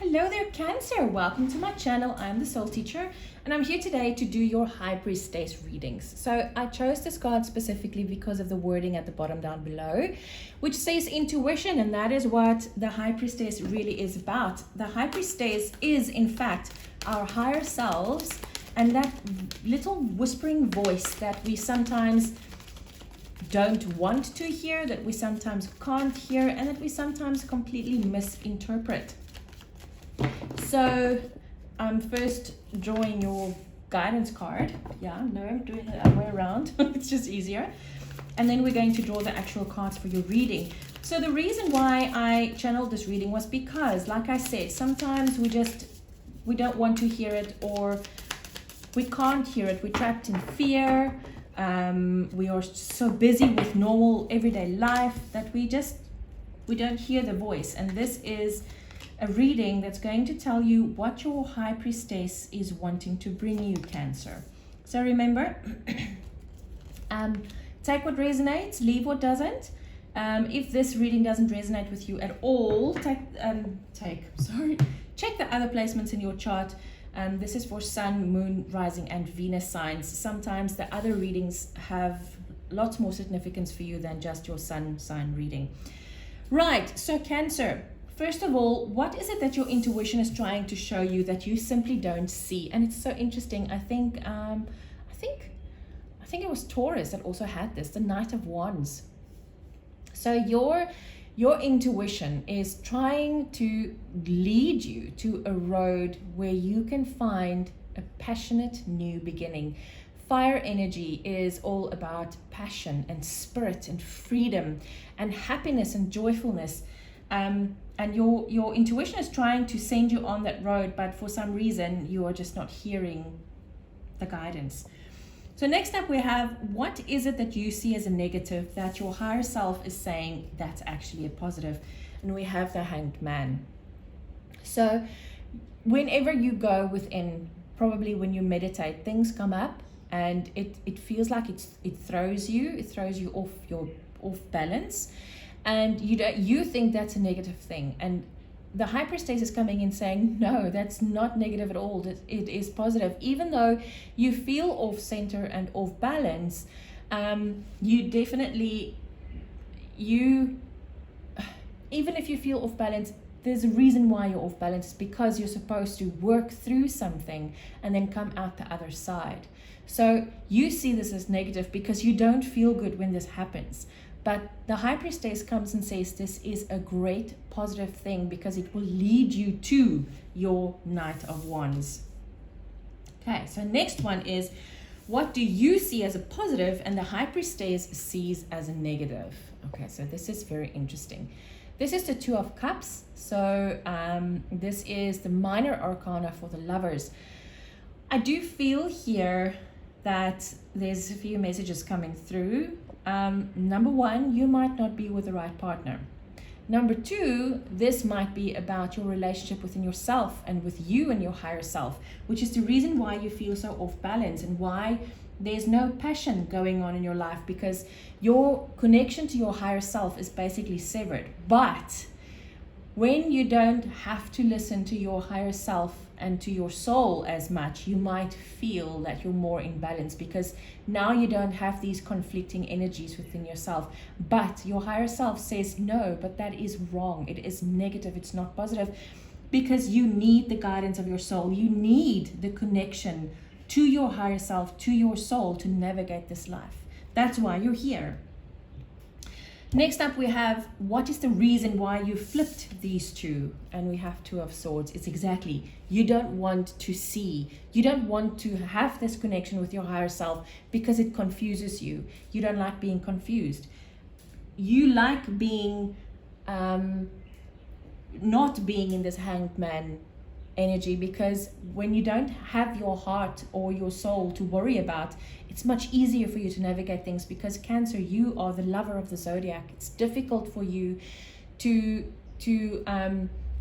Hello there, Cancer. Welcome to my channel. I'm the Soul Teacher, and I'm here today to do your High Priestess readings. So I chose this card specifically because of the wording at the bottom down below, which says intuition, and that is what the High Priestess really is about. The High Priestess is, in fact, our higher selves, and that little whispering voice that we sometimes don't want to hear, that we sometimes can't hear, and that we sometimes completely misinterpret. So I'm first drawing your guidance card. Yeah, no, I'm doing it the other way around. It's just easier. And then we're going to draw the actual cards for your reading. So the reason why I channeled this reading was because, like I said, sometimes we don't want to hear it, or we can't hear it. We're trapped in fear. We are so busy with normal everyday life that we don't hear the voice. And this is a reading that's going to tell you what your High Priestess is wanting to bring you, Cancer. So remember, take what resonates, leave what doesn't. If this reading doesn't resonate with you at all, check the other placements in your chart. This is for Sun, Moon, Rising, and Venus signs. Sometimes the other readings have lots more significance for you than just your Sun sign reading. Right, so Cancer, first of all, what is it that your intuition is trying to show you that you simply don't see? And it's so interesting. I think it was Taurus that also had this, the Knight of Wands. So your intuition is trying to lead you to a road where you can find a passionate new beginning. Fire energy is all about passion and spirit and freedom and happiness and joyfulness. And your intuition is trying to send you on that road, but for some reason you are just not hearing the guidance. So next up we have, what is it that you see as a negative that your higher self is saying that's actually a positive? And we have the Hanged Man. So whenever you go within, probably when you meditate, things come up and it feels like it throws you off balance. And you think that's a negative thing. And the High Priestess is coming in saying, no, that's not negative at all. It is positive. Even though you feel off center and off balance, even if you feel off balance, there's a reason why you're off balance. It's because you're supposed to work through something and then come out the other side. So you see this as negative because you don't feel good when this happens. But the High Priestess comes and says this is a great positive thing because it will lead you to your Knight of Wands. Okay, so next one is, what do you see as a positive and the High Priestess sees as a negative? Okay, so this is very interesting. This is the Two of Cups. So this is the minor arcana for the lovers. I do feel here that there's a few messages coming through. Number one, you might not be with the right partner. Number two, this might be about your relationship within yourself and with you and your higher self, which is the reason why you feel so off balance and why there's no passion going on in your life, because your connection to your higher self is basically severed. But when you don't have to listen to your higher self and to your soul as much, you might feel that you're more in balance because now you don't have these conflicting energies within yourself. But your higher self says, no, but that is wrong. It is negative. It's not positive, because you need the guidance of your soul. You need the connection to your higher self, to your soul, to navigate this life. That's why you're here. Next up we have, what is the reason why you flipped these two? And we have Two of Swords. It's exactly, you don't want to see. You don't want to have this connection with your higher self because it confuses you. You don't like being confused. You like being, not being in this Hanged Man energy, because when you don't have your heart or your soul to worry about, it's much easier for you to navigate things, because Cancer, you are the lover of the zodiac. It's difficult for you to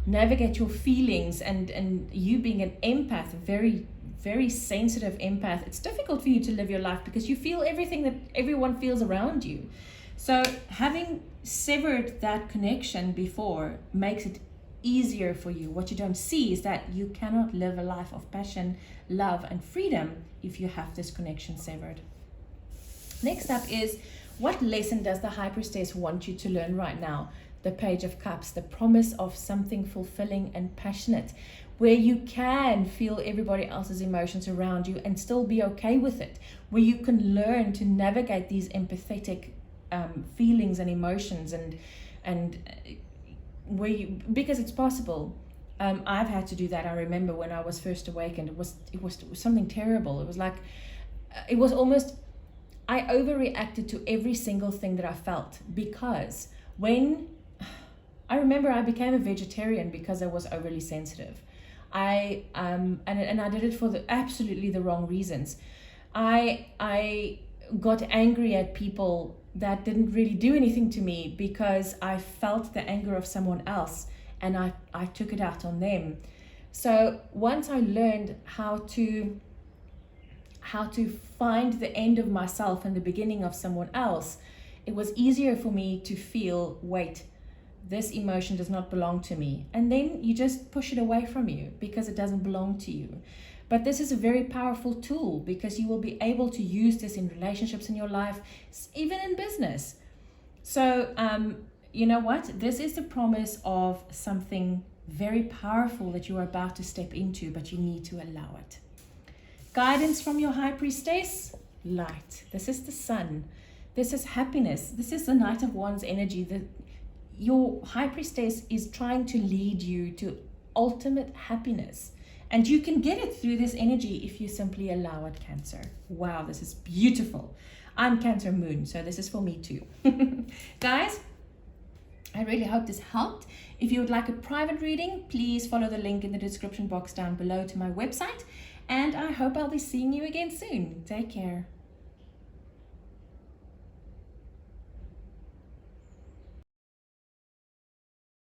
navigate your feelings, and you being an empath, very, very sensitive empath, it's difficult for you to live your life because you feel everything that everyone feels around you. So having severed that connection before makes it easier for you. What you don't see is that you cannot live a life of passion, love, and freedom if you have this connection severed. Next up is, what lesson does the high priestess want you to learn right now? The Page of Cups, the promise of something fulfilling and passionate, where you can feel everybody else's emotions around you and still be okay with it, where you can learn to navigate these empathetic feelings and emotions, and where you, because it's possible. I've had to do that. I remember when I was first awakened, it was something terrible. It was like, it was almost, I overreacted to every single thing that I felt, because when I remember I became a vegetarian because I was overly sensitive. And I did it for absolutely the wrong reasons. I got angry at people that didn't really do anything to me because I felt the anger of someone else, and I took it out on them. So once I learned how to find the end of myself and the beginning of someone else, it was easier for me to feel, wait, this emotion does not belong to me. And then you just push it away from you because it doesn't belong to you. But this is a very powerful tool, because you will be able to use this in relationships in your life, even in business. So, you know what? This is the promise of something very powerful that you are about to step into, but you need to allow it. Guidance from your high priestess, light. This is the sun. This is happiness. This is the Knight of Wands energy. Your high priestess is trying to lead you to ultimate happiness. And you can get it through this energy if you simply allow it, Cancer. Wow, this is beautiful. I'm Cancer Moon, so this is for me too. Guys, I really hope this helped. If you would like a private reading, please follow the link in the description box down below to my website. And I hope I'll be seeing you again soon. Take care.